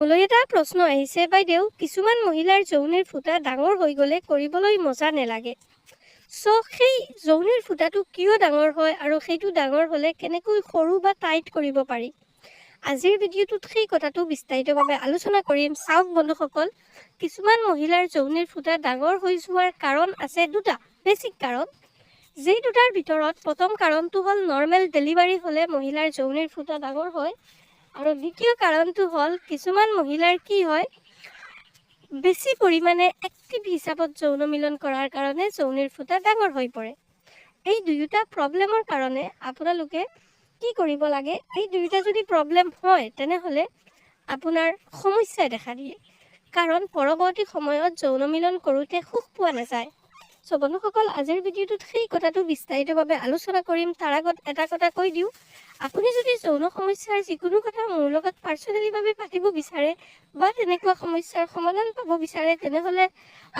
মোলৈ এটা প্ৰশ্ন আহিছে, বাইদেউ, কিছুমান মহিলাৰ যৌনিৰ ফুটা ডাঙৰ হৈ গ'লে কৰিবলৈ মজা নেলাগে। সেই যৌনিৰ ফুটাটো কিয় ডাঙৰ হয় আৰু সেইটো ডাঙৰ হ'লে কেনেকৈ সৰু বা টাইট কৰিব পাৰি? আজিৰ ভিডিঅ'টোত সেই কথাটো বিস্তাৰিতভাৱে আলোচনা কৰিম। চাওক বন্ধুসকল, কিছুমান মহিলাৰ যৌনিৰ ফুটা ডাঙৰ হৈ যোৱাৰ কাৰণ আছে দুটা বেছিক কাৰণ। যেই দুটাৰ ভিতৰত প্ৰথম কাৰণটো হ'ল নৰ্মেল ডেলিভাৰী হ'লে মহিলাৰ যৌনিৰ ফুটা ডাঙৰ হয়। আৰু দ্বিতীয় কাৰণটো হ'ল কিছুমান মহিলাৰ কি হয়, বেছি পৰিমাণে এক্টিভ হিচাপত যৌন মিলন কৰাৰ কাৰণে যৌনিৰ ফুটা ডাঙৰ হৈ পৰে। এই দুয়োটা প্ৰব্লেমৰ কাৰণে আপোনালোকে কি কৰিব লাগে, এই দুয়োটা যদি প্ৰব্লেম হয় তেনেহ'লে আপোনাৰ সমস্যাই দেখা দিয়ে, কাৰণ পৰৱৰ্তী সময়ত যৌন মিলন কৰোঁতে সুখ পোৱা নাযায়। বন্ধুসকল, আজিৰ ভিডিঅ'টোত সেই কথাটো বিস্তাৰিতভাৱে আলোচনা কৰিম। তাৰ আগত এটা কথা কৈ দিওঁ, আপুনি যদি যৌন সমস্যাৰ যিকোনো কথা মোৰ লগত পাৰ্চনেলিভাৱে পাতিব বিচাৰে বা তেনেকুৱা সমস্যাৰ সমাধান পাব বিচাৰে তেনেহ'লে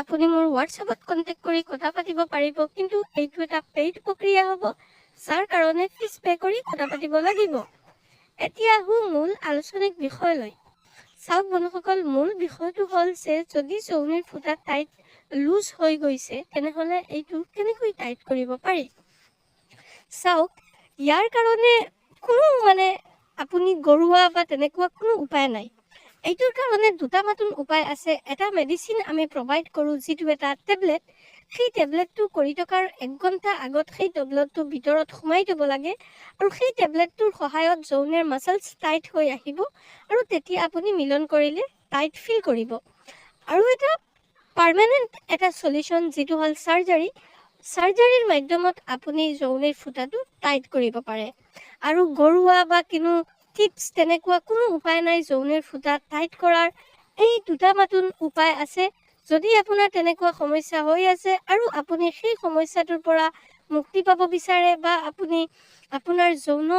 আপুনি মোৰ হোৱাটছএপত কণ্টেক্ট কৰি কথা পাতিব পাৰিব। কিন্তু এইটো এটা পেইড প্ৰক্ৰিয়া হ'ব, যাৰ কাৰণে ফিজ পে' কৰি কথা পাতিব লাগিব। এতিয়া আহোঁ মূল আলোচনিক বিষয়লৈ। চাওক বন্ধুসকল, মূল বিষয়টো হ'ল যে যদি যৌনিৰ ফুটা টাইট লুজ হৈ গৈছে তেনেহ'লে এইটো কেনেকৈ টাইট কৰিব পাৰি। চাওক, ইয়াৰ কাৰণে কোনো আপুনি গৰুৱা বা তেনেকুৱা কোনো উপায় নাই। এইটোৰ কাৰণে দুটা মাত্ৰ উপায় আছে। এটা মেডিচিন আমি প্ৰভাইড কৰোঁ, যিটো এটা টেবলেট। সেই টেবলেটটো কৰি থকাৰ 1 ঘণ্টা আগত সেই টেবলেটটো ভিতৰত সোমাই থ'ব লাগে আৰু সেই টেবলেটটোৰ সহায়ত যৌনৰ মাছলছ টাইট হৈ আহিব আৰু তেতিয়া আপুনি মিলন কৰিলে টাইট ফিল কৰিব। আৰু এটা পাৰ্মানেণ্ট এটা সলিউশ্যন, যিটো হ'ল চাৰ্জাৰী। চাৰ্জাৰীৰ মাধ্যমত আপুনি যৌনিৰ ফুটাটো টাইট কৰিব পাৰে। আৰু গৰুৱা বা কোনো টিপছ তেনেকুৱা কোনো উপায় নাই যৌনিৰ ফুটা টাইট কৰাৰ। এই দুটা মাত্ৰ উপায় আছে। যদি আপোনাৰ তেনেকুৱা সমস্যা হৈ আছে আৰু আপুনি সেই সমস্যাটোৰ পৰা মুক্তি পাব বিচাৰে বা আপুনি আপোনাৰ যৌন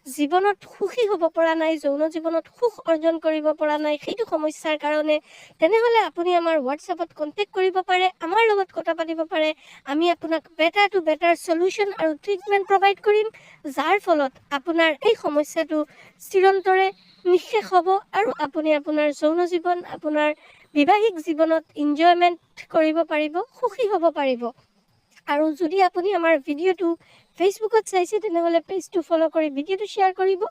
জীৱনত সুখী হ'ব পৰা নাই, যৌন জীৱনত সুখ অৰ্জন কৰিব পৰা নাই সেইটো সমস্যাৰ কাৰণে, তেনেহ'লে আপুনি আমাৰ হোৱাটছএপত কণ্টেক্ট কৰিব পাৰে, আমাৰ লগত কথা পাতিব পাৰে। আমি আপোনাক বেটাৰ টু বেটাৰ সলিউশ্যন আৰু ট্ৰিটমেণ্ট প্ৰভাইড কৰিম, যাৰ ফলত আপোনাৰ এই সমস্যাটো চিৰন্তৰে নিঃশেষ হ'ব আৰু আপুনি আপোনাৰ যৌন জীৱন, আপোনাৰ বিবাহিক জীৱনত এনজয়মেণ্ট কৰিব পাৰিব, সুখী হ'ব পাৰিব। আৰু যদি আপুনি আমাৰ ভিডিঅ'টো ফেচবুকত চাইছে তেনেহ'লে পেজটো ফ'ল' কৰি ভিডিঅ'টো শ্বেয়াৰ কৰিব।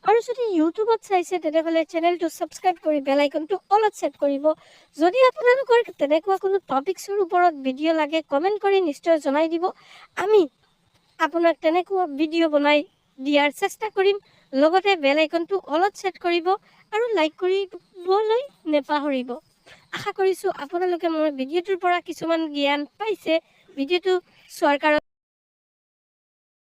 আৰু যদি ইউটিউবত চাইছে তেনেহ'লে চেনেলটো ছাবস্ক্ৰাইব কৰি বেল আইকনটো অলত ছেট কৰিব। যদি আপোনালোকৰ তেনেকুৱা কোনো টপিকছৰ ওপৰত ভিডিঅ' লাগে কমেণ্ট কৰি নিশ্চয় জনাই দিব। আমি আপোনাক তেনেকুৱা ভিডিঅ' বনাই দিয়াৰ চেষ্টা কৰিম। লগতে বেল আইকনটো অলত ছেট কৰিব আৰু লাইক কৰিবলৈ নেপাহৰিব। আশা কৰিছোঁ আপোনালোকে মোৰ ভিডিঅ'টোৰ পৰা কিছুমান জ্ঞান পাইছে। ভিডিঅ'টো চোৱাৰ কাৰণে